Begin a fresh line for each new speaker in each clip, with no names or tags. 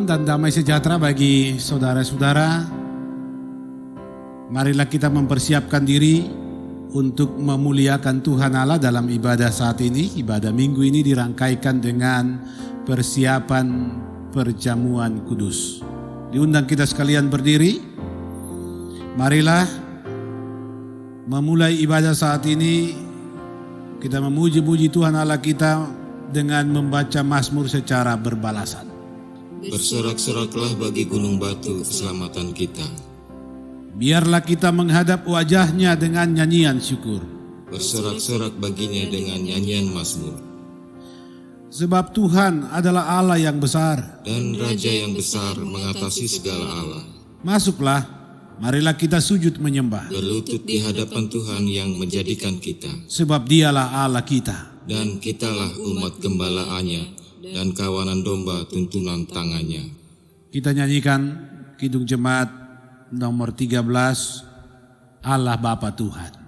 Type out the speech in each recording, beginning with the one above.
dan damai sejahtera bagi saudara-saudara. Marilah kita mempersiapkan diri untuk memuliakan Tuhan Allah dalam ibadah saat ini. Ibadah minggu ini dirangkaikan dengan persiapan perjamuan kudus. Diundang kita sekalian berdiri. Marilah memulai ibadah saat ini kita memuji-muji Tuhan Allah kita dengan membaca Mazmur secara berbalasan.
Bersorak-soraklah bagi gunung batu keselamatan kita.
Biarlah kita menghadap wajahnya dengan nyanyian syukur.
Bersorak-sorak baginya dengan nyanyian Mazmur.
Sebab Tuhan adalah Allah yang besar
dan Raja yang besar mengatasi segala Allah.
Masuklah, marilah kita sujud menyembah.
Berlutut di hadapan Tuhan yang menjadikan kita.
Sebab dialah Allah kita.
Dan kitalah umat gembalaannya dan kawanan domba tuntunan tangannya.
Kita nyanyikan Kidung Jemaat nomor 13, Allah Bapa Tuhan.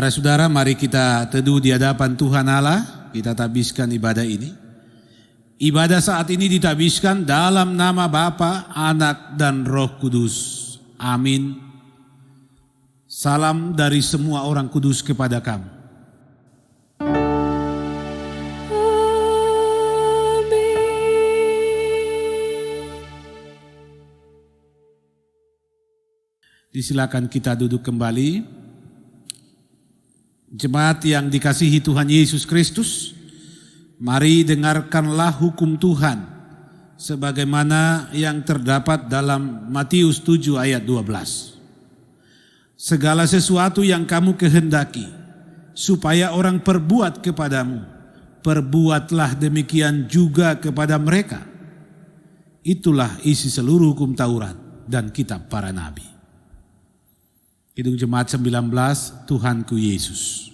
Saudara-saudara, mari kita teduh di hadapan Tuhan Allah. Kita tabiskan ibadah ini. Ibadah saat ini ditabiskan dalam nama Bapa, Anak, dan Roh Kudus. Amin. Salam dari semua orang kudus kepada kamu. Disilakan kita duduk kembali. Jemaat yang dikasihi Tuhan Yesus Kristus, mari dengarkanlah hukum Tuhan sebagaimana yang terdapat dalam Matius 7 ayat 12. Segala sesuatu yang kamu kehendaki supaya orang perbuat kepadamu, perbuatlah demikian juga kepada mereka. Itulah isi seluruh hukum Taurat dan kitab para nabi. Kidung Jemaat 19, Tuhanku Yesus.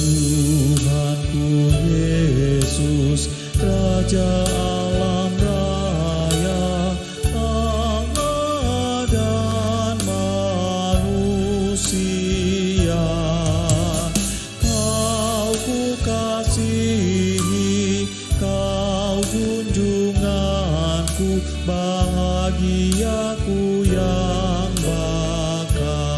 Tuhanku Yesus, Raja alam bahagiaku yang bakal.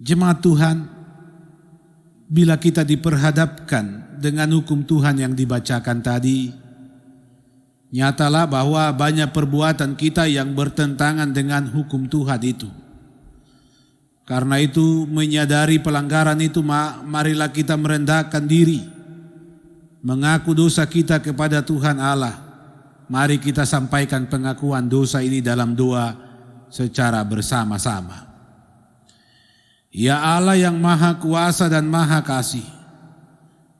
Jemaat Tuhan, bila kita diperhadapkan dengan hukum Tuhan yang dibacakan tadi, nyatalah bahwa banyak perbuatan kita yang bertentangan dengan hukum Tuhan itu. Karena itu, menyadari pelanggaran itu, marilah kita merendahkan diri, mengaku dosa kita kepada Tuhan Allah. Mari kita sampaikan pengakuan dosa ini dalam doa secara bersama-sama. Ya Allah yang Maha Kuasa dan Maha Kasih,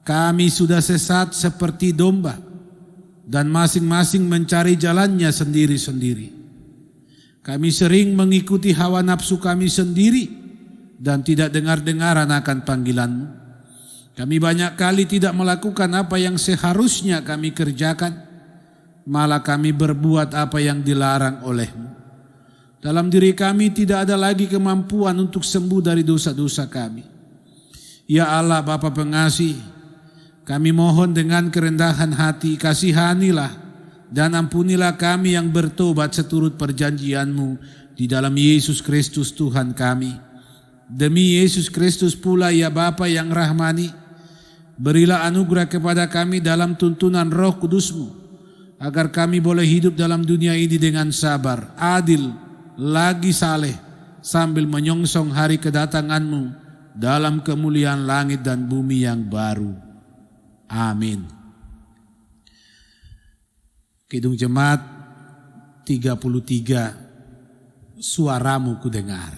kami sudah sesat seperti domba dan masing-masing mencari jalannya sendiri-sendiri. Kami sering mengikuti hawa nafsu kami sendiri dan tidak dengar-dengaran akan panggilan-Mu. Kami banyak kali tidak melakukan apa yang seharusnya kami kerjakan, malah kami berbuat apa yang dilarang oleh-Mu. Dalam diri kami tidak ada lagi kemampuan untuk sembuh dari dosa-dosa kami. Ya Allah Bapa pengasih, kami mohon dengan kerendahan hati, kasihanilah dan ampunilah kami yang bertobat seturut perjanjian-Mu di dalam Yesus Kristus Tuhan kami. Demi Yesus Kristus pula ya Bapa yang rahmani, berilah anugerah kepada kami dalam tuntunan Roh Kudus-Mu, agar kami boleh hidup dalam dunia ini dengan sabar, adil, lagi saleh, sambil menyongsong hari kedatangan-Mu dalam kemuliaan langit dan bumi yang baru. Amin. Kidung Jemaat 33, suaramu kudengar.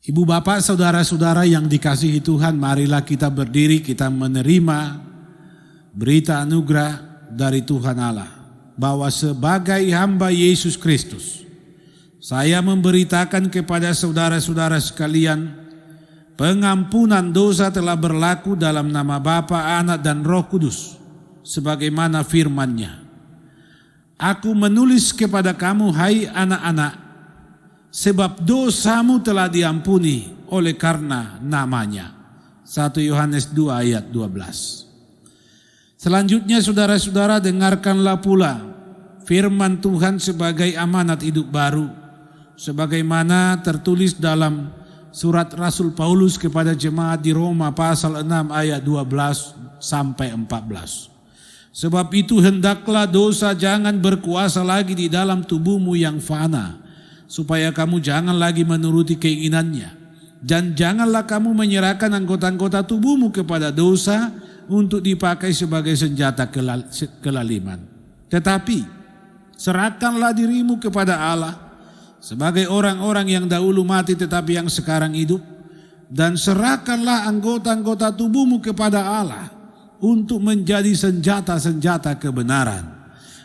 Ibu bapak saudara-saudara yang dikasihi Tuhan, marilah kita berdiri, kita menerima berita anugerah dari Tuhan Allah, bahwa sebagai hamba Yesus Kristus, saya memberitakan kepada saudara-saudara sekalian, pengampunan dosa telah berlaku dalam nama Bapa, Anak dan Roh Kudus, sebagaimana firman-Nya. Aku menulis kepada kamu, hai anak-anak, sebab dosamu telah diampuni oleh karena namanya. 1 Yohanes 2 ayat 12. Selanjutnya saudara-saudara, dengarkanlah pula firman Tuhan sebagai amanat hidup baru, sebagaimana tertulis dalam surat Rasul Paulus kepada jemaat di Roma pasal 6 ayat 12 sampai 14. Sebab itu hendaklah dosa jangan berkuasa lagi di dalam tubuhmu yang fana, supaya kamu jangan lagi menuruti keinginannya. Dan janganlah kamu menyerahkan anggota-anggota tubuhmu kepada dosa untuk dipakai sebagai senjata kelaliman. Tetapi serahkanlah dirimu kepada Allah sebagai orang-orang yang dahulu mati tetapi yang sekarang hidup. Dan serahkanlah anggota-anggota tubuhmu kepada Allah untuk menjadi senjata-senjata kebenaran.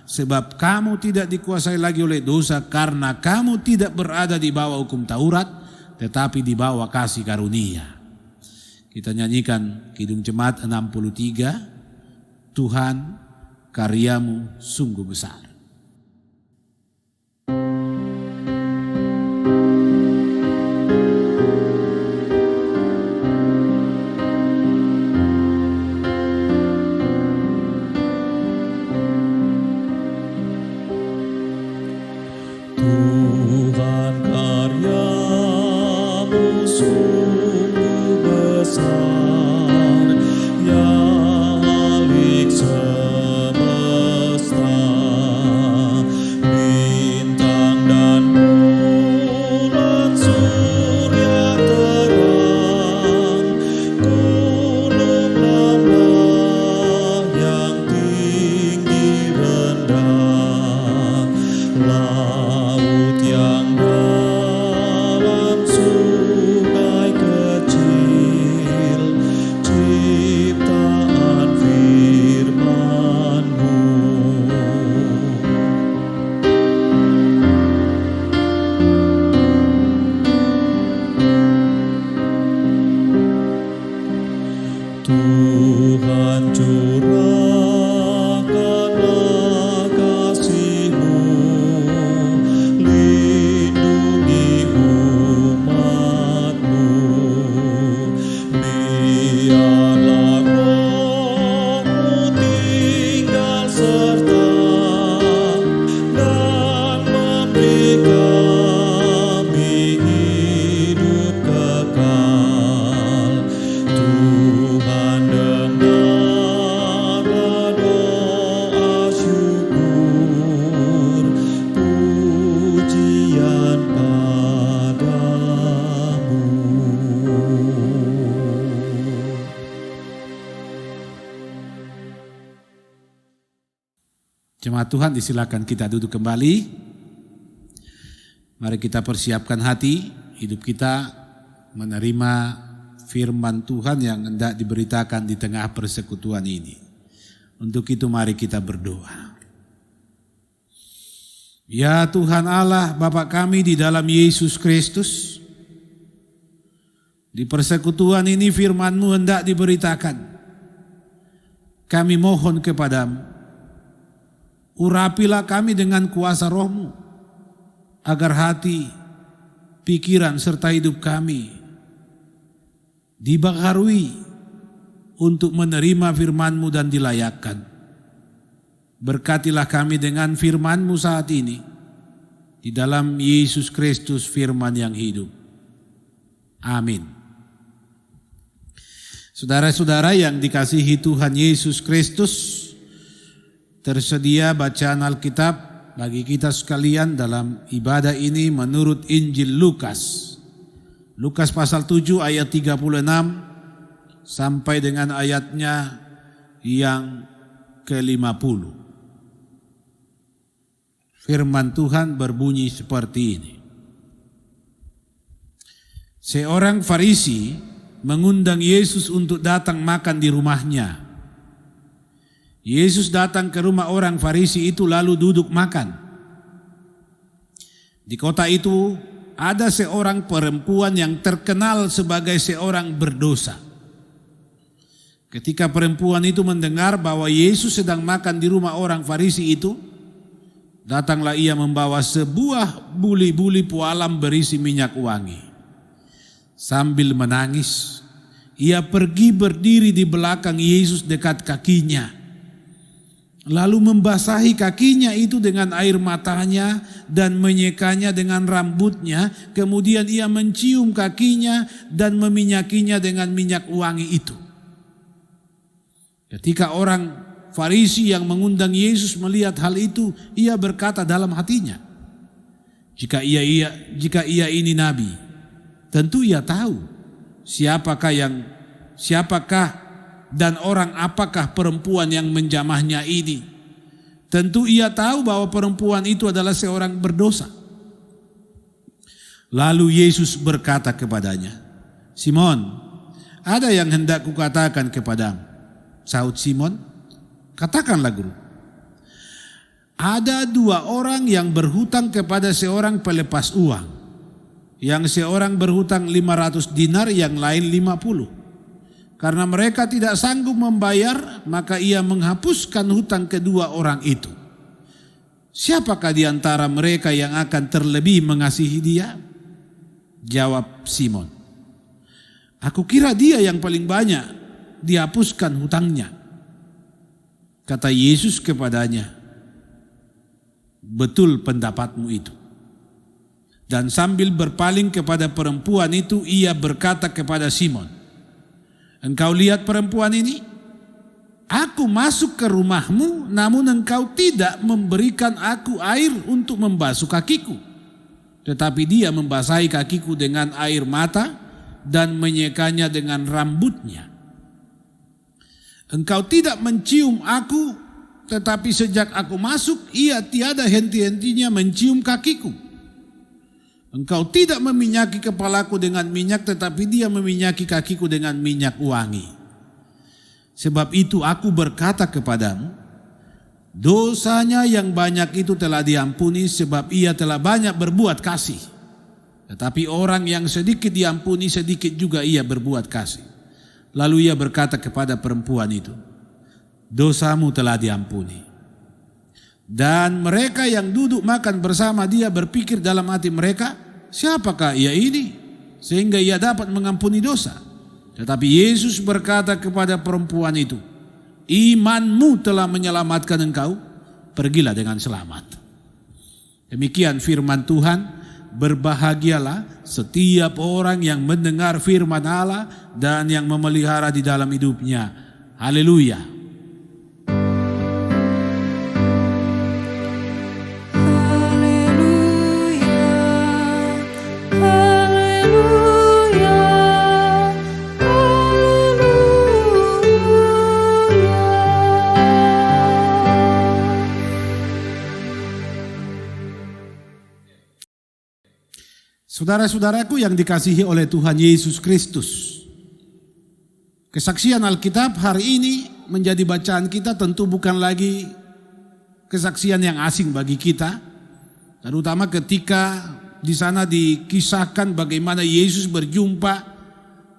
Sebab kamu tidak dikuasai lagi oleh dosa karena kamu tidak berada di bawah hukum Taurat tetapi di bawah kasih karunia. Kita nyanyikan Kidung Jemaat 63, Tuhan karyamu sungguh besar.
Tuhan karyamu sungguh besar, yang halik semesta. Bintang dan bulan, surya terang, gunung lembah yang tinggi rendah, laut yang dalam, sungai kecil, ciptaan firman-Mu. Tuhan curahkanlah kasih-Mu, lindungi umat-Mu. Biarlah Roh-Mu tinggal serta dan memberi kami hidup kekal. Tuhan dengarlah doa syukur, pujian padamu.
Jemaat Tuhan, disilakan kita duduk kembali. Mari kita persiapkan hati, hidup kita menerima firman Tuhan yang hendak diberitakan di tengah persekutuan ini. Untuk itu mari kita berdoa. Ya Tuhan Allah, Bapa kami di dalam Yesus Kristus, di persekutuan ini firman-Mu hendak diberitakan. Kami mohon kepadamu, urapilah kami dengan kuasa Roh-Mu, agar hati, pikiran serta hidup kami dibaharui untuk menerima firman-Mu dan dilayakkan. Berkatilah kami dengan firman-Mu saat ini, di dalam Yesus Kristus firman yang hidup. Amin. Saudara-saudara yang dikasihi Tuhan Yesus Kristus, tersedia bacaan Alkitab bagi kita sekalian dalam ibadah ini menurut Injil Lukas. Lukas pasal 7 ayat 36 sampai dengan ayatnya yang ke-50. Firman Tuhan berbunyi seperti ini. Seorang Farisi mengundang Yesus untuk datang makan di rumahnya. Yesus datang ke rumah orang Farisi itu lalu duduk makan. Di kota itu ada seorang perempuan yang terkenal sebagai seorang berdosa. Ketika perempuan itu mendengar bahwa Yesus sedang makan di rumah orang Farisi itu, datanglah ia membawa sebuah buli-buli pualam berisi minyak wangi. Sambil menangis, ia pergi berdiri di belakang Yesus dekat kakinya. Lalu membasahi kakinya itu dengan air matanya dan menyekanya dengan rambutnya. Kemudian ia mencium kakinya dan meminyakinya dengan minyak wangi itu. Ketika orang Farisi yang mengundang Yesus melihat hal itu, ia berkata dalam hatinya, jika ia ini nabi, tentu ia tahu siapakah dan orang apakah perempuan yang menjamahnya ini. Tentu ia tahu bahwa perempuan itu adalah seorang berdosa. Lalu Yesus berkata kepadanya, Simon, ada yang hendak kukatakan kepadamu. Sahut Simon, katakanlah guru. Ada 2 orang yang berhutang kepada seorang pelepas uang. Yang seorang berhutang 500 dinar, yang lain 50. Karena mereka tidak sanggup membayar, maka ia menghapuskan hutang kedua orang itu. Siapakah di antara mereka yang akan terlebih mengasihi dia? Jawab Simon, aku kira dia yang paling banyak dihapuskan hutangnya. Kata Yesus kepadanya, betul pendapatmu itu. Dan sambil berpaling kepada perempuan itu, ia berkata kepada Simon, engkau lihat perempuan ini? Aku masuk ke rumahmu, namun engkau tidak memberikan aku air untuk membasuh kakiku. Tetapi dia membasahi kakiku dengan air mata dan menyekanya dengan rambutnya. Engkau tidak mencium aku, tetapi sejak aku masuk, ia tiada henti-hentinya mencium kakiku. Engkau tidak meminyaki kepalaku dengan minyak, tetapi dia meminyaki kakiku dengan minyak wangi. Sebab itu aku berkata kepadamu, dosanya yang banyak itu telah diampuni, sebab ia telah banyak berbuat kasih. Tetapi orang yang sedikit diampuni, sedikit juga ia berbuat kasih. Lalu ia berkata kepada perempuan itu, dosamu telah diampuni. Dan mereka yang duduk makan bersama dia berpikir dalam hati mereka, siapakah ia ini sehingga ia dapat mengampuni dosa? Tetapi Yesus berkata kepada perempuan itu, imanmu telah menyelamatkan engkau, pergilah dengan selamat. Demikian firman Tuhan. Berbahagialah setiap orang yang mendengar firman Allah dan yang memelihara di dalam hidupnya. Haleluya. Saudara-saudaraku yang dikasihi oleh Tuhan Yesus Kristus, kesaksian Alkitab hari ini menjadi bacaan kita tentu bukan lagi kesaksian yang asing bagi kita, terutama ketika di sana dikisahkan bagaimana Yesus berjumpa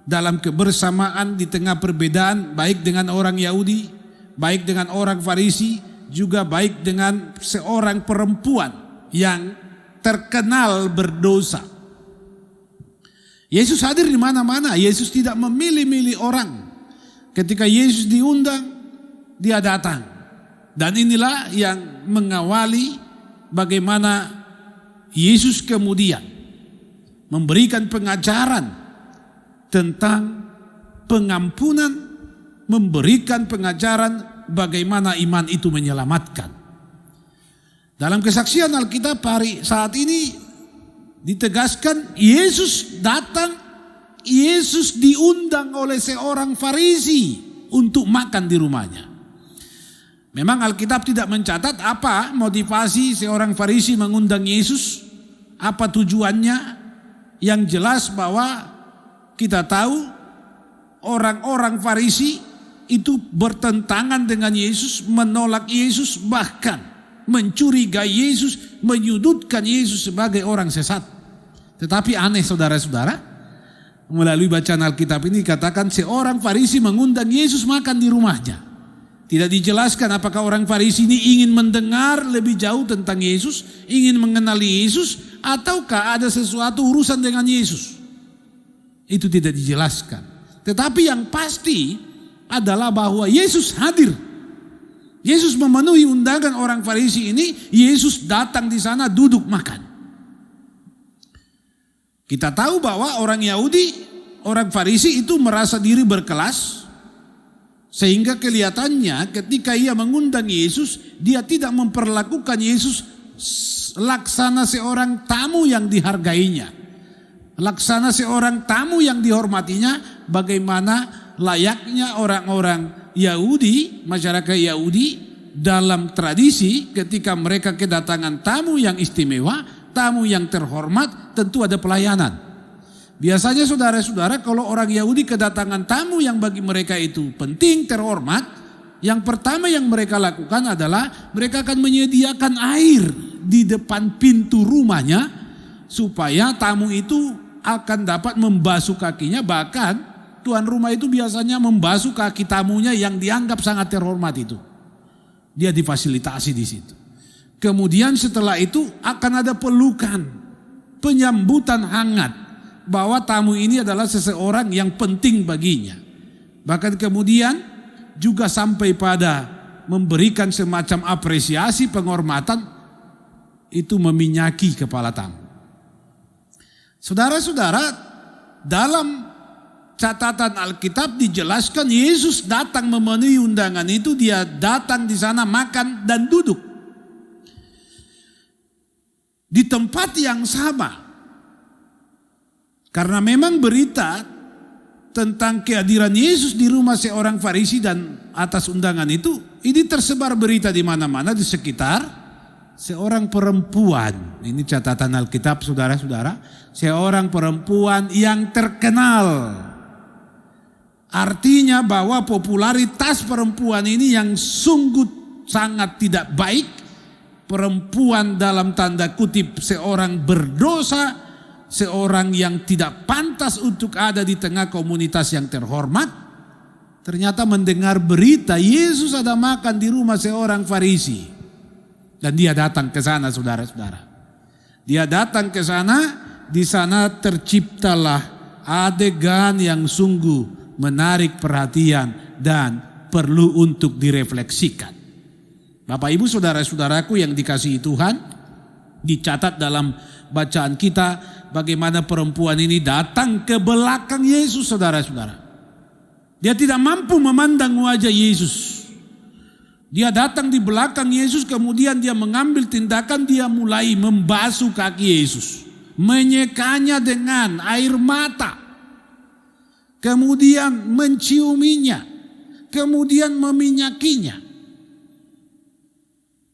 dalam kebersamaan di tengah perbedaan, baik dengan orang Yahudi, baik dengan orang Farisi, juga baik dengan seorang perempuan yang terkenal berdosa. Yesus hadir di mana-mana. Yesus tidak memilih-milih orang. Ketika Yesus diundang, dia datang. Dan inilah yang mengawali bagaimana Yesus kemudian memberikan pengajaran tentang pengampunan, memberikan pengajaran bagaimana iman itu menyelamatkan. Dalam kesaksian Alkitab saat ini ditegaskan Yesus datang, Yesus diundang oleh seorang Farisi untuk makan di rumahnya. Memang Alkitab tidak mencatat apa motivasi seorang Farisi mengundang Yesus, apa tujuannya. Yang jelas bahwa kita tahu orang-orang Farisi itu bertentangan dengan Yesus, menolak Yesus, bahkan mencurigai Yesus, menyudutkan Yesus sebagai orang sesat. Tetapi aneh saudara-saudara, melalui bacaan Alkitab ini dikatakan seorang Farisi mengundang Yesus makan di rumahnya. Tidak dijelaskan apakah orang Farisi ini ingin mendengar lebih jauh tentang Yesus, ingin mengenali Yesus, ataukah ada sesuatu urusan dengan Yesus. Itu tidak dijelaskan. Tetapi yang pasti adalah bahwa Yesus hadir. Yesus memenuhi undangan orang Farisi ini, Yesus datang di sana duduk makan. Kita tahu bahwa orang Yahudi, orang Farisi itu merasa diri berkelas. Sehingga kelihatannya ketika ia mengundang Yesus, dia tidak memperlakukan Yesus laksana seorang tamu yang dihargainya. Laksana seorang tamu yang dihormatinya, bagaimana layaknya orang-orang Yahudi, masyarakat Yahudi dalam tradisi ketika mereka kedatangan tamu yang istimewa, tamu yang terhormat, tentu ada pelayanan. Biasanya saudara-saudara, kalau orang Yahudi kedatangan tamu yang bagi mereka itu penting, terhormat, yang pertama yang mereka lakukan adalah mereka akan menyediakan air di depan pintu rumahnya supaya tamu itu akan dapat membasuh kakinya. Bahkan tuan rumah itu biasanya membasuh kaki tamunya yang dianggap sangat terhormat itu. Dia difasilitasi di situ. Kemudian setelah itu akan ada pelukan, penyambutan hangat bahwa tamu ini adalah seseorang yang penting baginya. Bahkan kemudian juga sampai pada memberikan semacam apresiasi, penghormatan, itu meminyaki kepala tamu. Saudara-saudara, dalam catatan Alkitab dijelaskan Yesus datang memenuhi undangan itu, dia datang di sana makan dan duduk. Di tempat yang sama. Karena memang berita tentang kehadiran Yesus di rumah seorang Farisi dan atas undangan itu, ini tersebar berita di mana-mana di sekitar seorang perempuan. Ini catatan Alkitab saudara-saudara, seorang perempuan yang terkenal. Artinya bahwa popularitas perempuan ini yang sungguh sangat tidak baik. Perempuan dalam tanda kutip seorang berdosa, seorang yang tidak pantas untuk ada di tengah komunitas yang terhormat, ternyata mendengar berita Yesus ada makan di rumah seorang Farisi. Dan dia datang ke sana saudara-saudara. Dia datang ke sana, di sana terciptalah adegan yang sungguh menarik perhatian dan perlu untuk direfleksikan. Bapak Ibu saudara-saudaraku yang dikasihi Tuhan, dicatat dalam bacaan kita bagaimana perempuan ini datang ke belakang Yesus saudara-saudara. Dia tidak mampu memandang wajah Yesus. Dia datang di belakang Yesus, kemudian dia mengambil tindakan, dia mulai membasuh kaki Yesus. Menyekanya dengan air mata. Kemudian menciuminya. Kemudian meminyakinya.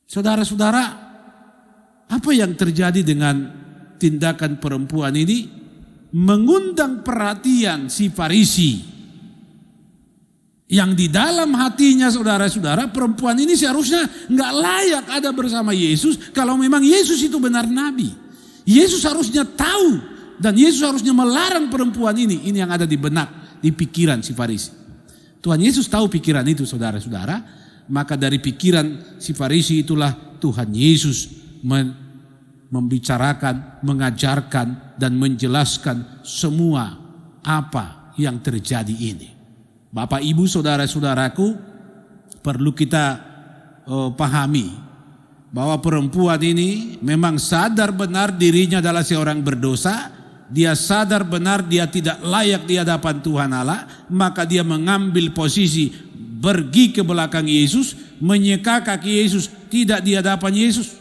Saudara-saudara, apa yang terjadi dengan tindakan perempuan ini? Mengundang perhatian si Farisi. Yang di dalam hatinya saudara-saudara, perempuan ini seharusnya nggak layak ada bersama Yesus kalau memang Yesus itu benar nabi. Yesus harusnya tahu dan Yesus harusnya melarang perempuan ini. Ini yang ada di benak, di pikiran si Farisi. Tuhan Yesus tahu pikiran itu saudara-saudara, maka dari pikiran si Farisi itulah Tuhan Yesus membicarakan, mengajarkan dan menjelaskan semua apa yang terjadi ini. Bapak Ibu saudara-saudaraku, perlu kita pahami bahwa perempuan ini memang sadar benar dirinya adalah seorang berdosa. Dia sadar benar dia tidak layak di hadapan Tuhan Allah, maka dia mengambil posisi pergi ke belakang Yesus, menyeka kaki Yesus, tidak di hadapan Yesus,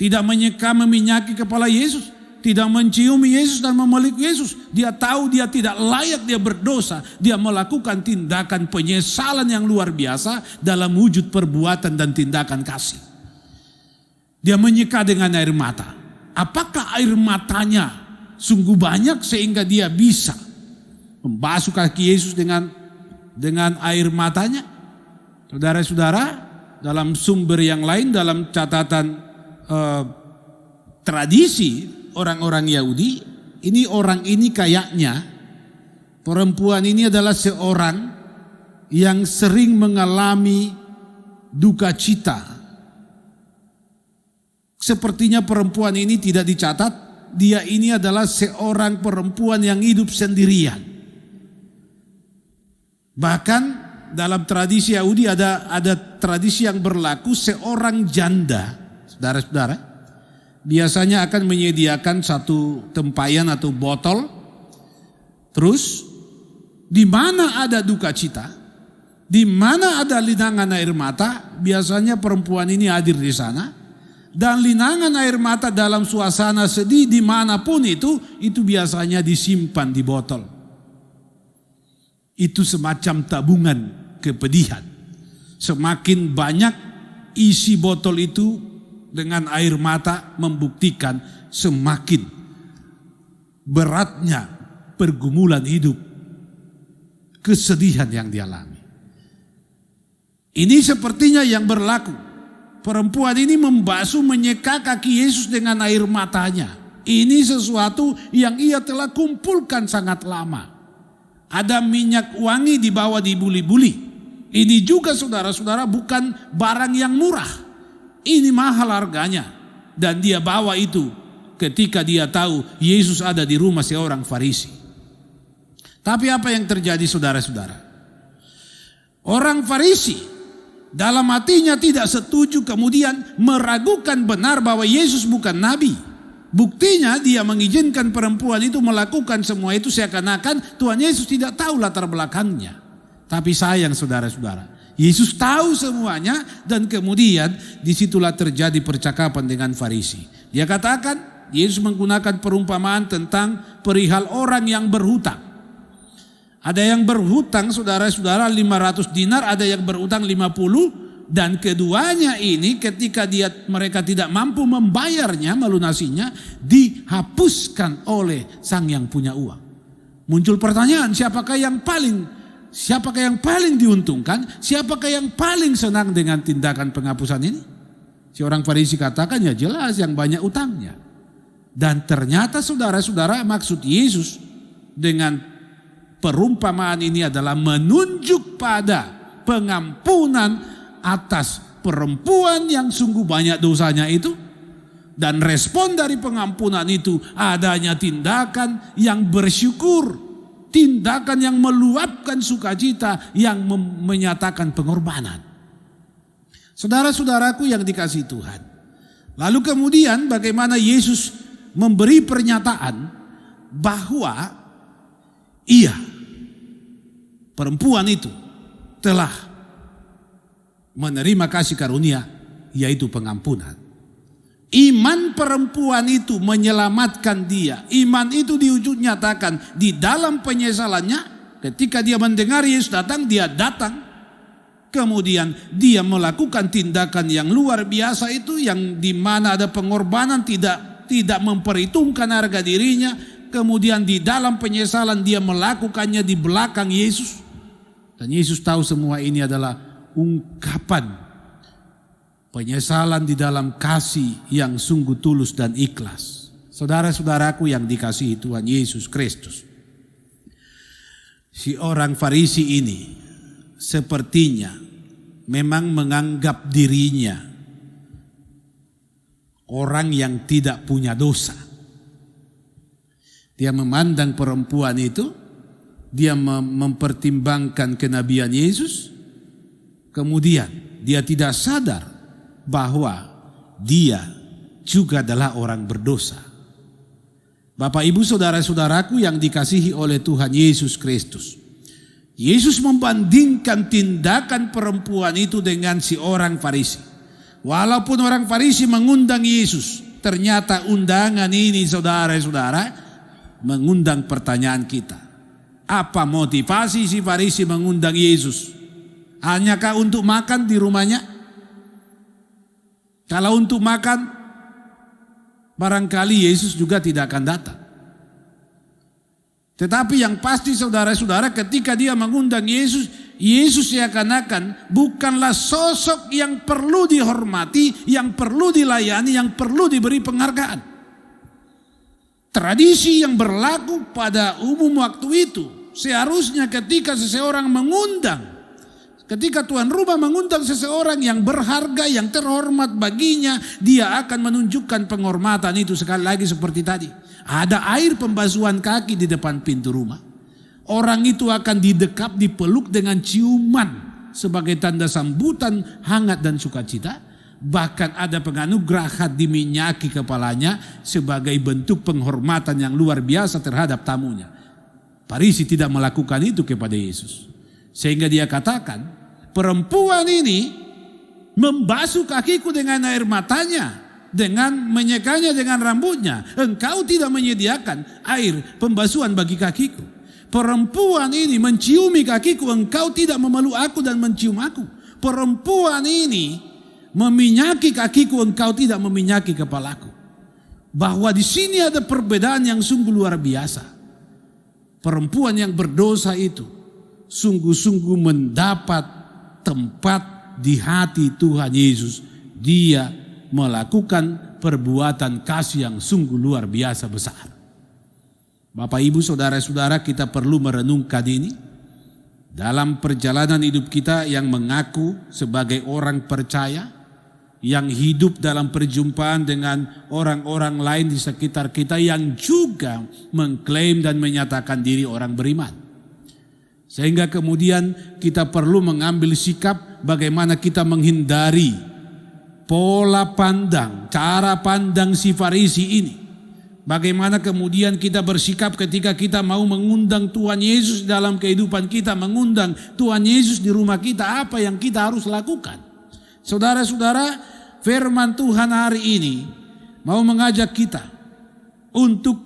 tidak menyeka meminyaki kepala Yesus, tidak menciumi Yesus dan memeluk Yesus. Dia tahu dia tidak layak, dia berdosa. Dia melakukan tindakan penyesalan yang luar biasa dalam wujud perbuatan dan tindakan kasih. Dia menyeka dengan air mata. Apakah air matanya sungguh banyak sehingga dia bisa membasuh kaki Yesus dengan air matanya? Saudara-saudara, dalam sumber yang lain, dalam catatan tradisi orang-orang Yahudi, orang ini kayaknya perempuan ini adalah seorang yang sering mengalami duka cita. Sepertinya perempuan ini tidak dicatat, dia ini adalah seorang perempuan yang hidup sendirian. Bahkan dalam tradisi Yahudi ada tradisi yang berlaku, seorang janda, saudara-saudara, biasanya akan menyediakan satu tempayan atau botol. Terus di mana ada duka cita, Di mana ada linangan air mata, biasanya perempuan ini hadir di sana. Dan linangan air mata dalam suasana sedih dimanapun itu biasanya disimpan di botol. Itu semacam tabungan kepedihan. Semakin banyak isi botol itu dengan air mata membuktikan semakin beratnya pergumulan hidup, kesedihan yang dialami. Ini sepertinya yang berlaku. Perempuan ini membasuh, menyeka kaki Yesus dengan air matanya. Ini sesuatu yang ia telah kumpulkan sangat lama. Ada minyak wangi dibawa di buli-buli. Ini juga saudara-saudara bukan barang yang murah. Ini mahal harganya. Dan dia bawa itu ketika dia tahu Yesus ada di rumah seorang Farisi. Tapi apa yang terjadi saudara-saudara? Orang Farisi dalam hatinya tidak setuju, kemudian meragukan benar bahwa Yesus bukan nabi. Buktinya dia mengizinkan perempuan itu melakukan semua itu seakan-akan Tuhan Yesus tidak tahu latar belakangnya. Tapi sayang saudara-saudara, Yesus tahu semuanya dan kemudian disitulah terjadi percakapan dengan Farisi. Dia katakan, Yesus menggunakan perumpamaan tentang perihal orang yang berhutang. Ada yang berhutang saudara-saudara 500 dinar, ada yang berhutang 50, dan keduanya ini ketika mereka tidak mampu membayarnya, melunasinya, dihapuskan oleh sang yang punya uang. Muncul pertanyaan, siapakah yang paling diuntungkan? Siapakah yang paling senang dengan tindakan penghapusan ini? Si orang Farisi katakan, ya jelas yang banyak utangnya. Dan ternyata saudara-saudara, maksud Yesus dengan perumpamaan ini adalah menunjuk pada pengampunan atas perempuan yang sungguh banyak dosanya itu. Dan respon dari pengampunan itu adanya tindakan yang bersyukur. Tindakan yang meluapkan sukacita, yang menyatakan pengorbanan. Saudara-saudaraku yang dikasihi Tuhan. Lalu kemudian bagaimana Yesus memberi pernyataan bahwa perempuan itu telah menerima kasih karunia, yaitu pengampunan. Iman perempuan itu menyelamatkan dia. Iman itu dinyatakan di dalam penyesalannya. Ketika dia mendengar Yesus datang, dia datang. Kemudian dia melakukan tindakan yang luar biasa itu, yang dimana ada pengorbanan, tidak memperhitungkan harga dirinya. Kemudian di dalam penyesalan dia melakukannya di belakang Yesus. Dan Yesus tahu semua ini adalah ungkapan penyesalan di dalam kasih yang sungguh tulus dan ikhlas. Saudara-saudaraku yang dikasihi Tuhan Yesus Kristus. Si orang Farisi ini sepertinya memang menganggap dirinya orang yang tidak punya dosa. Dia memandang perempuan itu, dia mempertimbangkan kenabian Yesus, kemudian dia tidak sadar bahwa dia juga adalah orang berdosa. Bapak ibu saudara-saudaraku yang dikasihi oleh Tuhan Yesus Kristus. Yesus membandingkan tindakan perempuan itu dengan si orang Farisi. Walaupun orang Farisi mengundang Yesus, ternyata undangan ini saudara-saudara mengundang pertanyaan kita. Apa motivasi si Farisi mengundang Yesus? Hanyakah untuk makan di rumahnya? Kalau untuk makan, barangkali Yesus juga tidak akan datang. Tetapi yang pasti saudara-saudara, ketika dia mengundang Yesus, Yesus seakan-akan bukanlah sosok yang perlu dihormati, yang perlu dilayani, yang perlu diberi penghargaan. Tradisi yang berlaku pada umum waktu itu, seharusnya ketika seseorang mengundang, ketika tuan rumah mengundang seseorang yang berharga, yang terhormat baginya, dia akan menunjukkan penghormatan itu. Sekali lagi seperti tadi, ada air pembasuhan kaki di depan pintu rumah. Orang itu akan didekap, dipeluk dengan ciuman sebagai tanda sambutan hangat dan sukacita. Bahkan ada penganugerahan diminyaki kepalanya sebagai bentuk penghormatan yang luar biasa terhadap tamunya. Farisi tidak melakukan itu kepada Yesus. Sehingga dia katakan, perempuan ini membasuh kakiku dengan air matanya, dengan menyekanya dengan rambutnya. Engkau tidak menyediakan air pembasuhan bagi kakiku. Perempuan ini menciumi kakiku, engkau tidak memeluk aku dan mencium aku. Perempuan ini meminyaki kakiku, engkau tidak meminyaki kepalaku. Bahwa di sini ada perbedaan yang sungguh luar biasa. Perempuan yang berdosa itu sungguh-sungguh mendapat tempat di hati Tuhan Yesus. Dia melakukan perbuatan kasih yang sungguh luar biasa besar. Bapak, Ibu, saudara-saudara, kita perlu merenungkan ini dalam perjalanan hidup kita yang mengaku sebagai orang percaya, yang hidup dalam perjumpaan dengan orang-orang lain di sekitar kita yang juga mengklaim dan menyatakan diri orang beriman. Sehingga kemudian kita perlu mengambil sikap bagaimana kita menghindari pola pandang, cara pandang si Farisi ini. Bagaimana kemudian kita bersikap ketika kita mau mengundang Tuhan Yesus dalam kehidupan kita, mengundang Tuhan Yesus di rumah kita, apa yang kita harus lakukan. Saudara-saudara, firman Tuhan hari ini mau mengajak kita untuk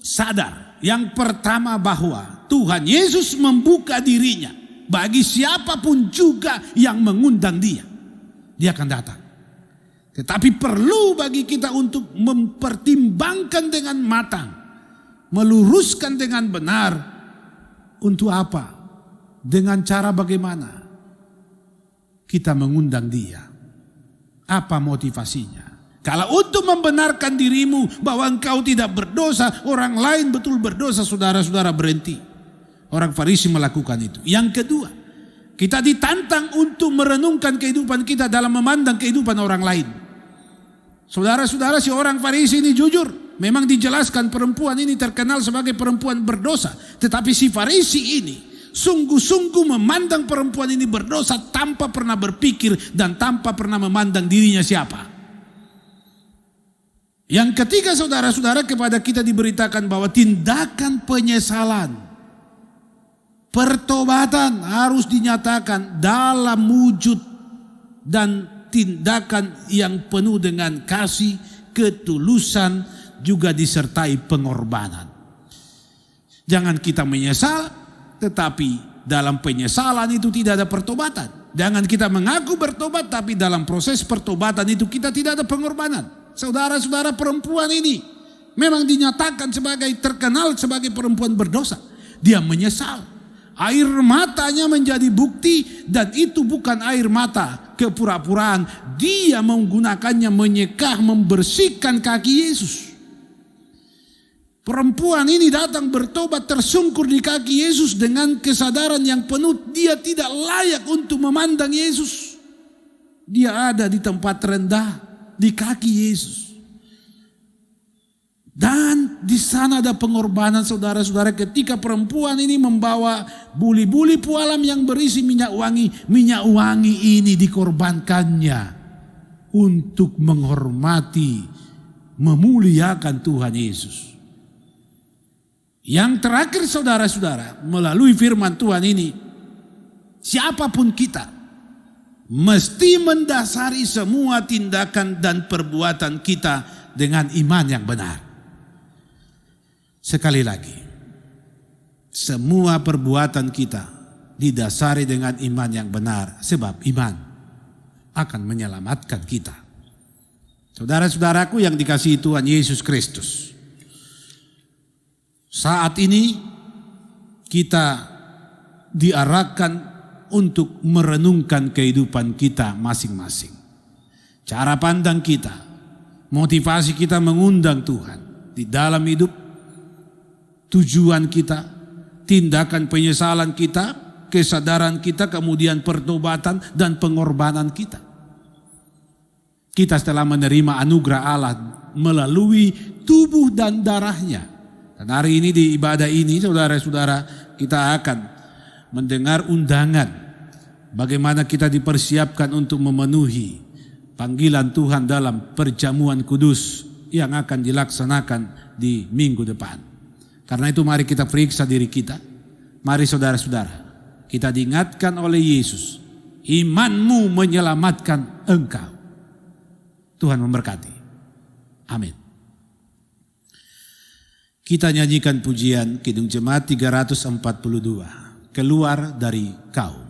sadar. Yang pertama bahwa Tuhan Yesus membuka dirinya bagi siapapun juga yang mengundang dia. Dia akan datang. Tetapi perlu bagi kita untuk mempertimbangkan dengan matang, meluruskan dengan benar. Untuk apa? Dengan cara bagaimana kita mengundang dia. Apa motivasinya? Kalau untuk membenarkan dirimu bahwa engkau tidak berdosa, orang lain betul berdosa, saudara-saudara, berhenti. Orang Farisi melakukan itu. Yang kedua, kita ditantang untuk merenungkan kehidupan kita dalam memandang kehidupan orang lain. Saudara-saudara, si orang Farisi ini jujur. Memang dijelaskan perempuan ini terkenal sebagai perempuan berdosa. Tetapi si Farisi ini sungguh-sungguh memandang perempuan ini berdosa tanpa pernah berpikir dan tanpa pernah memandang dirinya siapa. Yang ketiga, saudara-saudara, kepada kita diberitakan bahwa tindakan penyesalan, pertobatan harus dinyatakan dalam wujud dan tindakan yang penuh dengan kasih, ketulusan, juga disertai pengorbanan. Jangan kita menyesal, tetapi dalam penyesalan itu tidak ada pertobatan. Jangan kita mengaku bertobat, tapi dalam proses pertobatan itu kita tidak ada pengorbanan. Saudara-saudara, perempuan ini memang dinyatakan terkenal sebagai perempuan berdosa. Dia menyesal. Air matanya menjadi bukti, dan itu bukan air mata kepura-puraan. Dia menggunakannya menyekah, membersihkan kaki Yesus. Perempuan ini datang bertobat, tersungkur di kaki Yesus dengan kesadaran yang penuh. Dia tidak layak untuk memandang Yesus. Dia ada di tempat rendah, di kaki Yesus. Dan di sana ada pengorbanan, saudara-saudara, ketika perempuan ini membawa buli-buli pualam yang berisi minyak wangi. Minyak wangi ini dikorbankannya untuk menghormati, memuliakan Tuhan Yesus. Yang terakhir, saudara-saudara, melalui firman Tuhan ini, siapapun kita mesti mendasari semua tindakan dan perbuatan kita dengan iman yang benar. Sekali lagi, semua perbuatan kita didasari dengan iman yang benar, sebab iman akan menyelamatkan kita. Saudara-saudaraku yang dikasihi Tuhan Yesus Kristus, saat ini kita diarahkan untuk merenungkan kehidupan kita masing-masing. Cara pandang kita, motivasi kita mengundang Tuhan di dalam hidup, tujuan kita, tindakan penyesalan kita, kesadaran kita, kemudian pertobatan dan pengorbanan kita. Kita setelah menerima anugerah Allah melalui tubuh dan darahnya. Dan hari ini di ibadah ini, saudara-saudara, kita akan mendengar undangan bagaimana kita dipersiapkan untuk memenuhi panggilan Tuhan dalam perjamuan kudus yang akan dilaksanakan di minggu depan. Karena itu mari kita periksa diri kita. Mari saudara-saudara, kita diingatkan oleh Yesus Imanmu menyelamatkan engkau. Tuhan memberkati. Amin. Kita nyanyikan pujian Kidung Jemaat 342. Keluar dari kaum.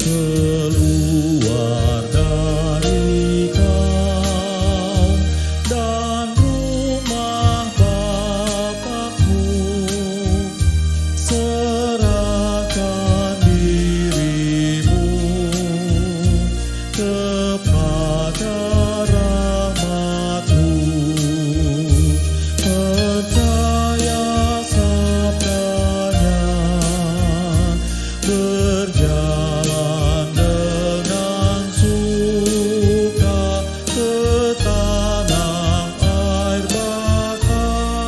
Keluar dari kaum dan rumah Bapakmu, serahkan dirimu kepada rahmat-Mu, percaya sabdanya, berjalan dengan suka ke tanah air bakar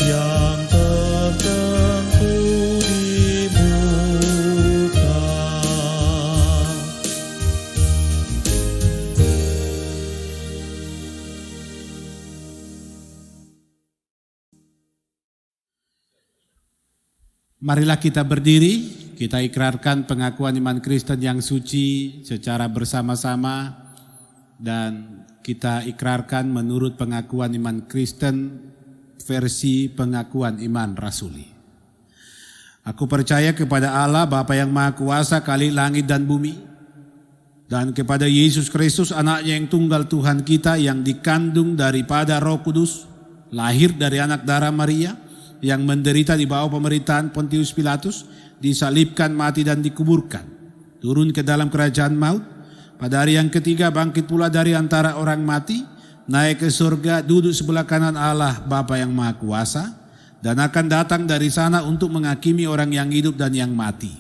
yang tertentu di muka.
Marilah kita berdiri, kita ikrarkan pengakuan iman Kristen yang suci secara bersama-sama dan kita ikrarkan menurut pengakuan iman Kristen versi pengakuan iman Rasuli. Aku percaya kepada Allah Bapa yang Maha Kuasa, Khalik langit dan bumi, dan kepada Yesus Kristus anaknya yang tunggal Tuhan kita, yang dikandung daripada Roh Kudus, lahir dari anak darah Maria, yang menderita di bawah pemerintahan Pontius Pilatus, disalibkan, mati dan dikuburkan, turun ke dalam kerajaan maut, pada hari yang ketiga bangkit pula dari antara orang mati, naik ke surga, duduk sebelah kanan Allah Bapa yang Maha Kuasa, dan akan datang dari sana untuk menghakimi orang yang hidup dan yang mati.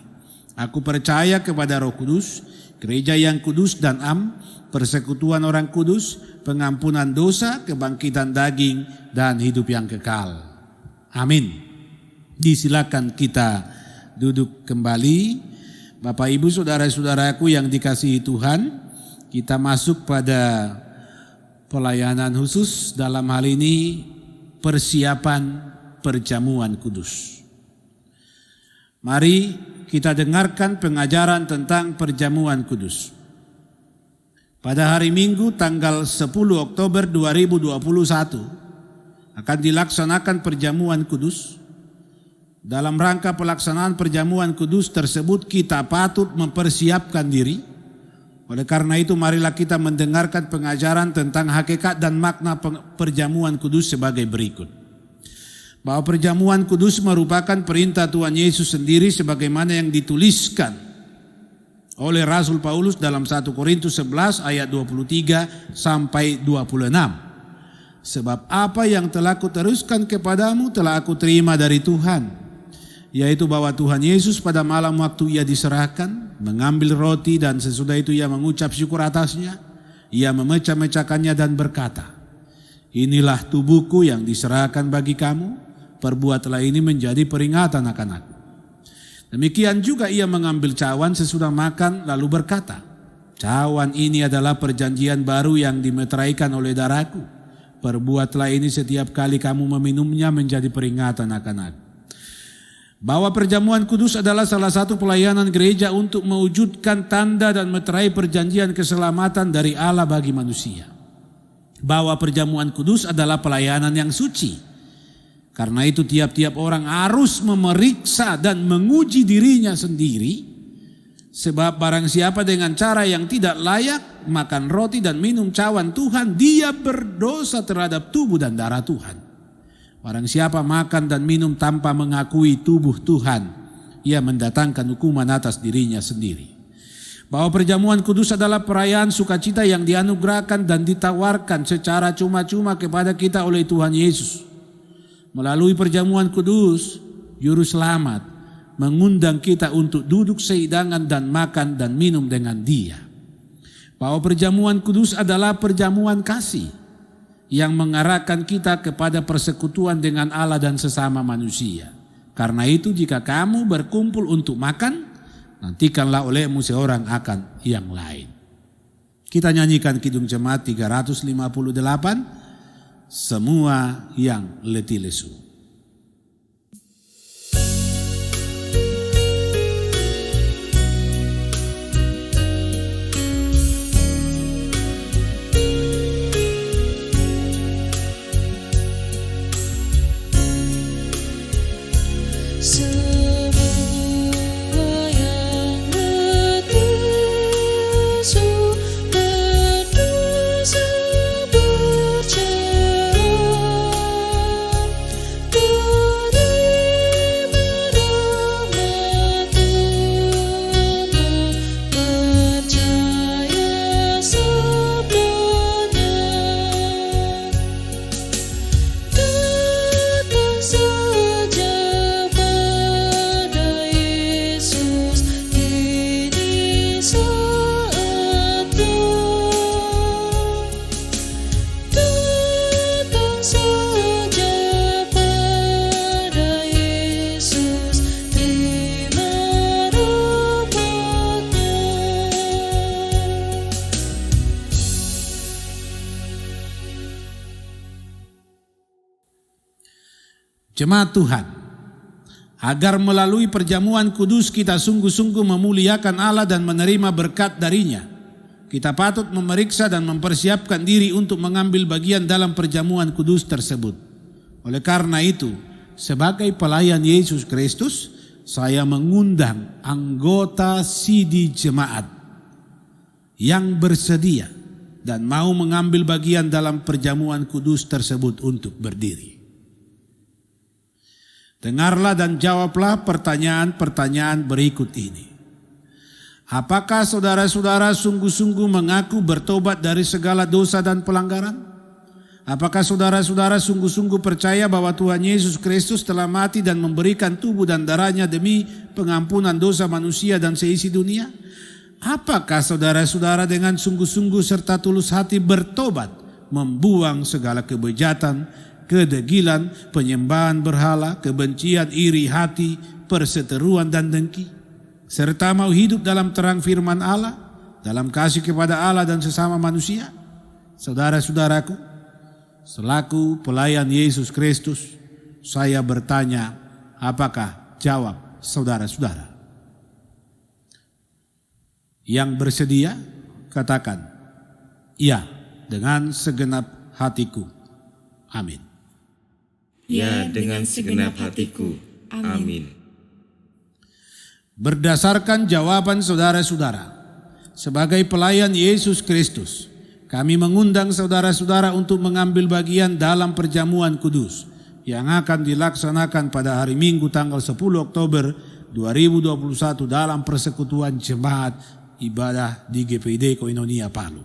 Aku percaya kepada Roh Kudus, gereja yang kudus dan persekutuan orang kudus, pengampunan dosa, kebangkitan daging, dan hidup yang kekal. Amin. Disilakan kita duduk kembali. Bapak Ibu saudara-saudaraku yang dikasihi Tuhan, kita masuk pada pelayanan khusus, dalam hal ini persiapan perjamuan kudus. Mari kita dengarkan pengajaran tentang perjamuan kudus. Pada hari Minggu tanggal 10 Oktober 2021 akan dilaksanakan perjamuan kudus. Dalam rangka pelaksanaan perjamuan kudus tersebut kita patut mempersiapkan diri. Oleh karena itu marilah kita mendengarkan pengajaran tentang hakikat dan makna perjamuan kudus sebagai berikut. Bahwa perjamuan kudus merupakan perintah Tuhan Yesus sendiri sebagaimana yang dituliskan oleh Rasul Paulus dalam 1 Korintus 11 ayat 23 sampai 26. Sebab apa yang telah kuteruskan kepadamu telah aku terima dari Tuhan, yaitu bahwa Tuhan Yesus pada malam waktu ia diserahkan, mengambil roti dan sesudah itu ia mengucap syukur atasnya, ia memecah-mecahkannya dan berkata, inilah tubuhku yang diserahkan bagi kamu, perbuatlah ini menjadi peringatan akan aku. Demikian juga ia mengambil cawan sesudah makan lalu berkata, cawan ini adalah perjanjian baru yang dimeteraikan oleh darahku. Perbuatlah ini setiap kali kamu meminumnya menjadi peringatan akan aku. Bahwa perjamuan kudus adalah salah satu pelayanan gereja untuk mewujudkan tanda dan meterai perjanjian keselamatan dari Allah bagi manusia. Bahwa perjamuan kudus adalah pelayanan yang suci. Karena itu tiap-tiap orang harus memeriksa dan menguji dirinya sendiri. Sebab barang siapa dengan cara yang tidak layak makan roti dan minum cawan Tuhan, dia berdosa terhadap tubuh dan darah Tuhan. Barang siapa makan dan minum tanpa mengakui tubuh Tuhan, ia mendatangkan hukuman atas dirinya sendiri. Bahwa perjamuan kudus adalah perayaan sukacita yang dianugerahkan dan ditawarkan secara cuma-cuma kepada kita oleh Tuhan Yesus. Melalui perjamuan kudus, Juru Selamat mengundang kita untuk duduk sehidangan dan makan dan minum dengan Dia. bahwa perjamuan kudus adalah perjamuan kasih yang mengarahkan kita kepada persekutuan dengan Allah dan sesama manusia. Karena itu jika kamu berkumpul untuk makan, nantikanlah olehmu seorang akan yang lain. Kita nyanyikan Kidung Jemaat 358, semua yang letih lesu. Jemaat Tuhan, agar melalui perjamuan kudus kita sungguh-sungguh memuliakan Allah dan menerima berkat darinya, kita patut memeriksa dan mempersiapkan diri untuk mengambil bagian dalam perjamuan kudus tersebut. Oleh karena itu, sebagai pelayan Yesus Kristus, saya mengundang anggota Sidi Jemaat yang bersedia dan mau mengambil bagian dalam perjamuan kudus tersebut untuk berdiri. Dengarlah dan jawablah pertanyaan-pertanyaan berikut ini. Apakah saudara-saudara sungguh-sungguh mengaku bertobat dari segala dosa dan pelanggaran? Apakah saudara-saudara sungguh-sungguh percaya bahwa Tuhan Yesus Kristus telah mati dan memberikan tubuh dan darahnya demi pengampunan dosa manusia dan seisi dunia? Apakah saudara-saudara dengan sungguh-sungguh serta tulus hati bertobat, membuang segala kebejatan, kedegilan, penyembahan berhala, kebencian, iri hati, perseteruan dan dengki, serta mau hidup dalam terang firman Allah, dalam kasih kepada Allah dan sesama manusia? Saudara-saudaraku, selaku pelayan Yesus Kristus, saya bertanya, apakah jawab saudara-saudara? Yang bersedia, katakan, iya, dengan segenap hatiku. Amin.
Ya, dengan segenap hatiku. Amin.
Berdasarkan jawaban saudara-saudara, sebagai pelayan Yesus Kristus, kami mengundang saudara-saudara untuk mengambil bagian dalam perjamuan kudus yang akan dilaksanakan pada hari Minggu tanggal 10 Oktober 2021 dalam persekutuan jemaat ibadah di GPID Koinonia Palu.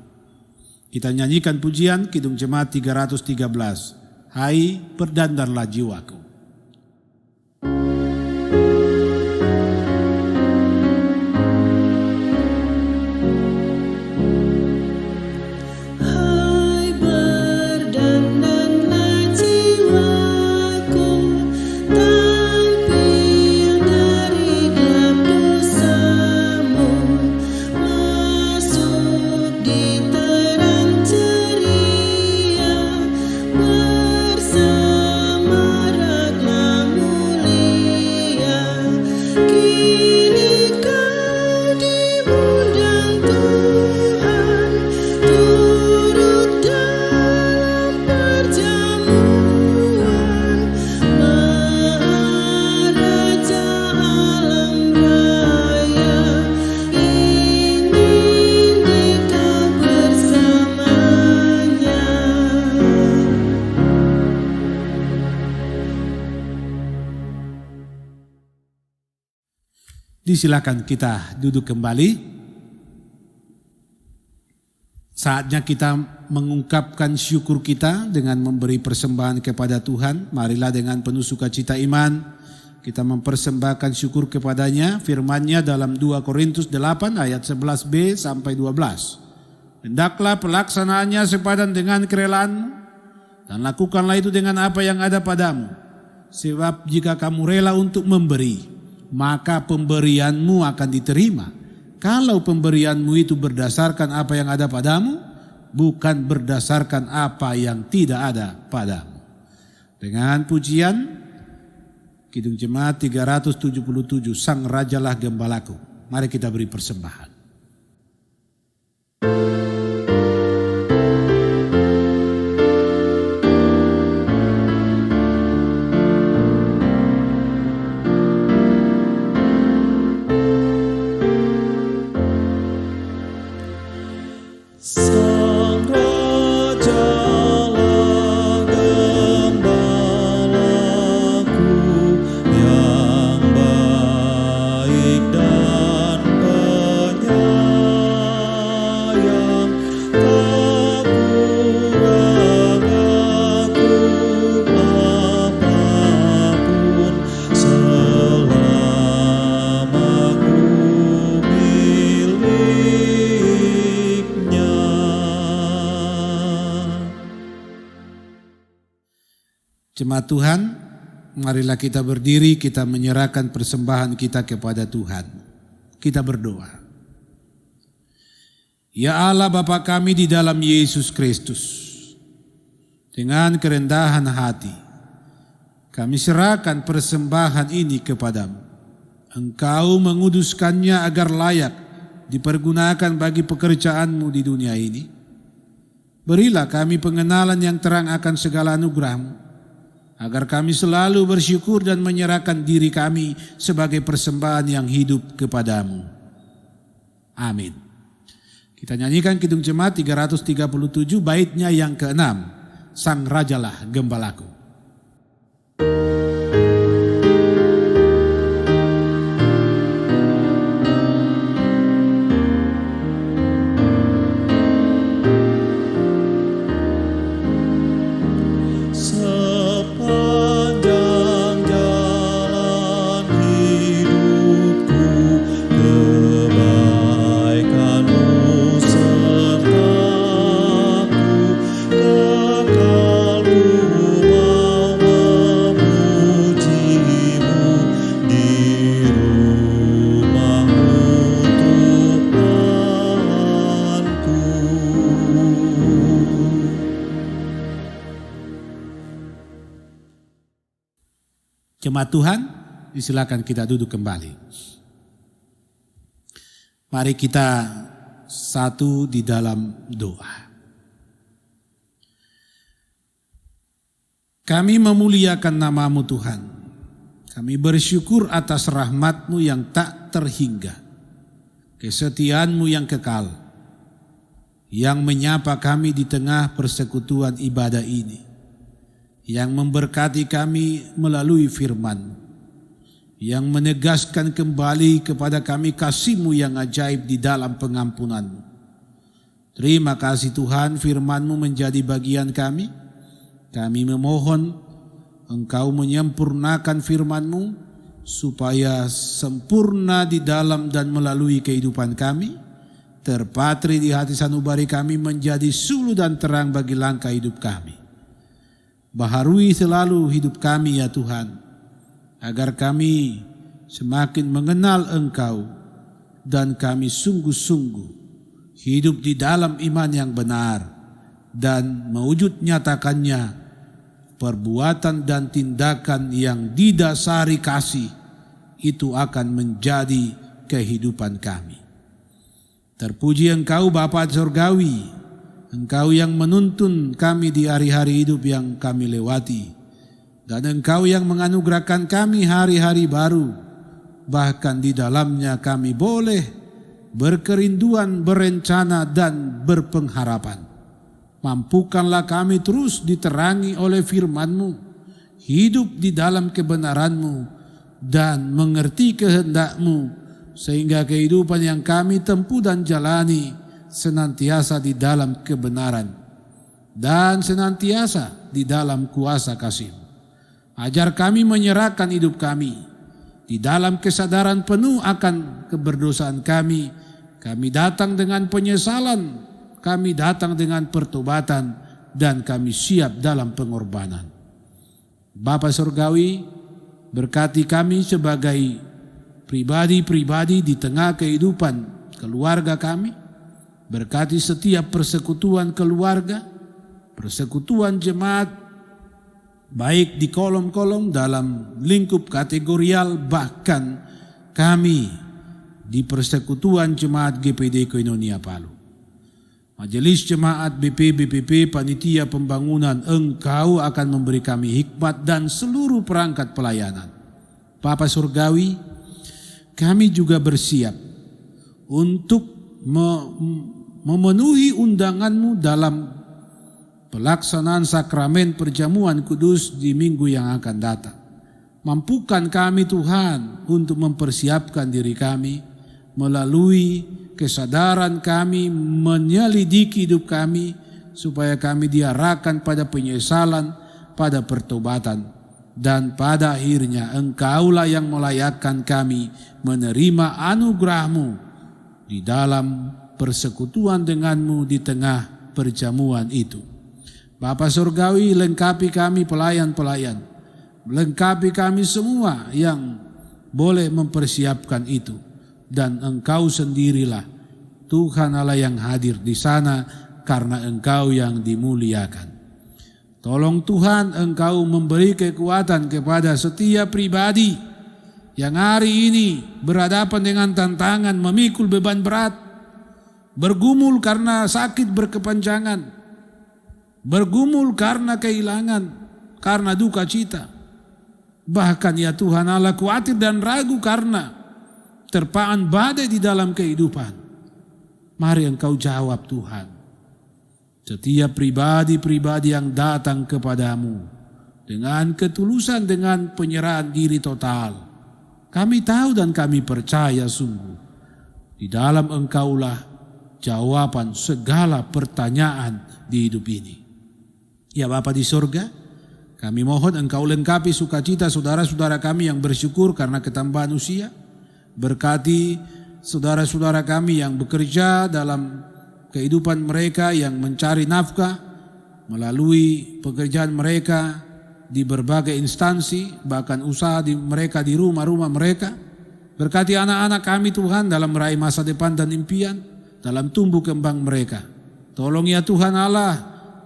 Kita nyanyikan pujian Kidung Jemaat 313. Hai, berdandanlah jiwaku. Disilakan kita duduk kembali. Saatnya kita mengungkapkan syukur kita dengan memberi persembahan kepada Tuhan. Marilah dengan penuh sukacita iman kita mempersembahkan syukur kepadanya. Firman-Nya dalam 2 Korintus 8 ayat 11b sampai 12. Hendaklah pelaksanaannya sepadan dengan kerelaanmu, dan lakukanlah itu dengan apa yang ada padamu. Sebab jika kamu rela untuk memberi, maka pemberianmu akan diterima. Kalau pemberianmu itu berdasarkan apa yang ada padamu, bukan berdasarkan apa yang tidak ada padamu. Dengan pujian Kidung Jemaat 377, Sang Rajalah Gembalaku. Mari kita beri persembahan.
Sang Rajalah Gembalaku yang baik dan penyayang, tak kurang aku apapun selama ku miliknya.
Jemaat Tuhan, marilah kita berdiri, kita menyerahkan persembahan kita kepada Tuhan. Kita berdoa. Ya Allah Bapa kami di dalam Yesus Kristus, dengan kerendahan hati, kami serahkan persembahan ini kepadamu. Engkau menguduskannya agar layak dipergunakan bagi pekerjaanmu di dunia ini. Berilah kami pengenalan yang terang akan segala anugerah-Mu, agar kami selalu bersyukur dan menyerahkan diri kami sebagai persembahan yang hidup kepadamu. Amin. Kita nyanyikan Kidung Jemaat 337, baitnya yang ke-6, Sang Rajalah Gembalaku.
Sepanjang jalan hidupku, kebaikan-Mu sertaku, kekal ku mau memuji-Mu di rumah-Mu Tuhanku.
Jemaat Tuhan, disilakan kita duduk kembali. Mari kita satu di dalam doa. Kami memuliakan nama-Mu Tuhan. Kami bersyukur atas rahmat-Mu yang tak terhingga, kesetiaan-Mu yang kekal, yang menyapa kami di tengah persekutuan ibadah ini, yang memberkati kami melalui firman-Mu, yang menegaskan kembali kepada kami kasih-Mu yang ajaib di dalam pengampunan-Mu. Terima kasih Tuhan, firman-Mu menjadi bagian kami. Kami memohon Engkau menyempurnakan firman-Mu supaya sempurna di dalam dan melalui kehidupan kami, terpatri di hati sanubari kami menjadi suluh dan terang bagi langkah hidup kami. Baharui selalu hidup kami ya Tuhan, agar kami semakin mengenal Engkau dan kami sungguh-sungguh hidup di dalam iman yang benar dan mewujud nyatakannya perbuatan dan tindakan yang didasari kasih, itu akan menjadi kehidupan kami. Terpuji Engkau Bapa Surgawi, Engkau yang menuntun kami di hari-hari hidup yang kami lewati, dan Engkau yang menganugerahkan kami hari-hari baru, bahkan di dalamnya kami boleh berkerinduan, berencana dan berpengharapan. Mampukanlah kami terus diterangi oleh firman-Mu, hidup di dalam kebenaran-Mu dan mengerti kehendak-Mu, sehingga kehidupan yang kami tempuh dan jalani senantiasa di dalam kebenaran dan senantiasa di dalam kuasa kasih-Mu. Ajar kami menyerahkan hidup kami di dalam kesadaran penuh akan keberdosaan kami. Kami datang dengan penyesalan kami datang dengan pertobatan dan kami siap dalam pengorbanan. Bapa Surgawi, berkati kami sebagai pribadi-pribadi di tengah kehidupan keluarga kami. Berkati setiap persekutuan keluarga, persekutuan jemaat, baik di kolom-kolom dalam lingkup kategorial, bahkan kami di persekutuan jemaat GPD Koinonia Palu. Majelis Jemaat BPP, Panitia Pembangunan, Engkau akan memberi kami hikmat dan seluruh perangkat pelayanan. Bapa Surgawi, kami juga bersiap untuk memenuhi undangan-Mu dalam pelaksanaan sakramen perjamuan kudus di minggu yang akan datang. Mampukan kami Tuhan untuk mempersiapkan diri kami melalui kesadaran kami, menyelidiki hidup kami supaya kami diarahkan pada penyesalan, pada pertobatan, dan pada akhirnya Engkaulah yang melayakkan kami menerima anugerah-Mu di dalam persekutuan dengan-Mu di tengah perjamuan itu. Bapa Surgawi, lengkapi kami pelayan-pelayan, lengkapi kami semua yang boleh mempersiapkan itu. Dan Engkau sendirilah Tuhan Allah yang hadir di sana karena Engkau yang dimuliakan. Tolong Tuhan Engkau memberi kekuatan kepada setiap pribadi yang hari ini berhadapan dengan tantangan memikul beban berat, bergumul karena sakit berkepanjangan, bergumul karena kehilangan, karena duka cita. Bahkan ya Tuhan Allah khawatir dan ragu karena terpaan badai di dalam kehidupan. Mari Engkau jawab Tuhan. Setiap pribadi-pribadi yang datang kepadamu dengan ketulusan, dengan penyerahan diri total, kami tahu dan kami percaya sungguh di dalam Engkaulah jawaban segala pertanyaan di hidup ini. Ya Bapa di surga, kami mohon Engkau lengkapi sukacita saudara-saudara kami yang bersyukur karena ketambahan usia. Berkati saudara-saudara kami yang bekerja dalam kehidupan mereka, yang mencari nafkah melalui pekerjaan mereka di berbagai instansi, bahkan usaha mereka di rumah-rumah mereka. Berkati anak-anak kami Tuhan dalam meraih masa depan dan impian, dalam tumbuh kembang mereka. Tolong ya Tuhan Allah,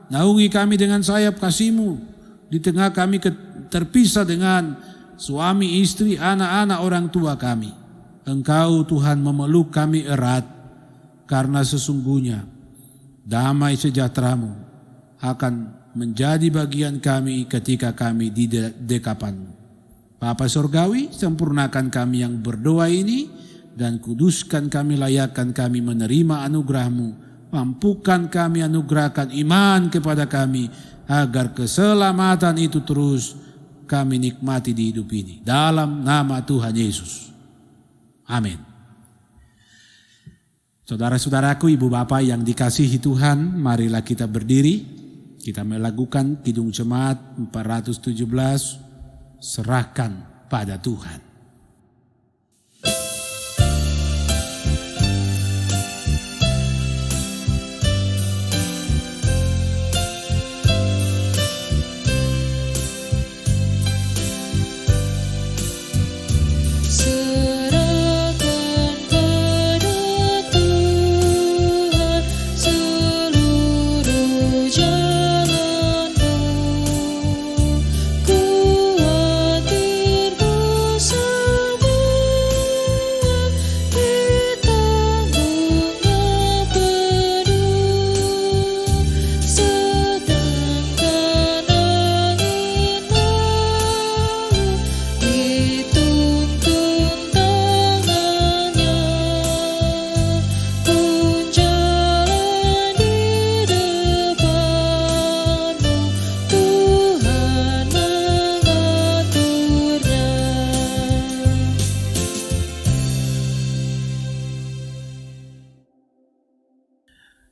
naungi kami dengan sayap kasih-Mu di tengah kami terpisah dengan suami, istri, anak-anak, orang tua kami. Engkau Tuhan memeluk kami erat karena sesungguhnya damai sejahtera-Mu akan menjadi bagian kami ketika kami di dekapan-Mu. Bapa Surgawi, sempurnakan kami yang berdoa ini dan kuduskan kami, layakkan kami menerima anugerah-Mu. Mampukan kami, anugerahkan iman kepada kami agar keselamatan itu terus kami nikmati di hidup ini. Dalam nama Tuhan Yesus. Amin. Saudara-saudaraku, ibu bapak yang dikasihi Tuhan, marilah kita berdiri. Kita melakukan Kidung Jemaat 417, serahkan pada Tuhan.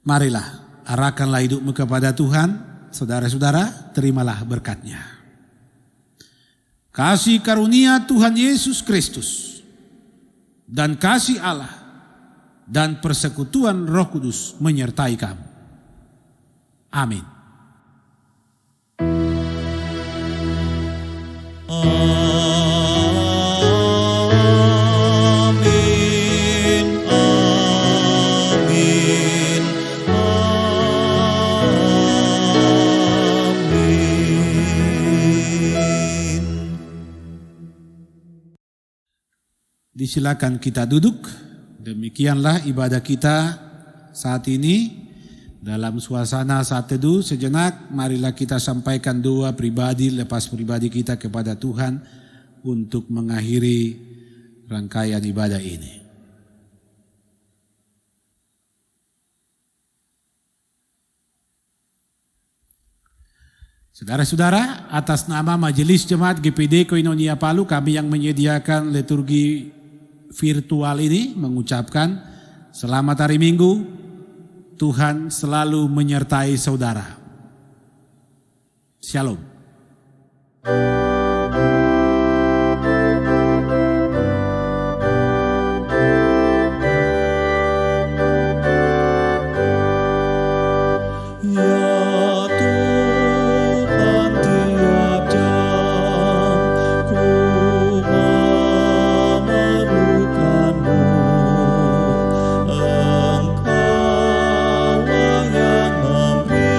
Marilah, arahkanlah hidupmu kepada Tuhan. Saudara-saudara, terimalah berkat-Nya. Kasih karunia Tuhan Yesus Kristus dan kasih Allah dan persekutuan Roh Kudus menyertai kamu. Amin.
Amin, amin, amin.
Disilakan kita duduk. Demikianlah ibadah kita saat ini. Dalam suasana saat teduh sejenak, marilah kita sampaikan doa pribadi lepas pribadi kita kepada Tuhan untuk mengakhiri rangkaian ibadah ini. Saudara-saudara, atas nama Majelis Jemaat GPD Koinonia Palu, kami yang menyediakan liturgi virtual ini mengucapkan selamat hari Minggu. Tuhan selalu menyertai saudara. Shalom.
Ya Tuhan, tiap jam ku memerlukan-Mu. Engkaulah yang memberi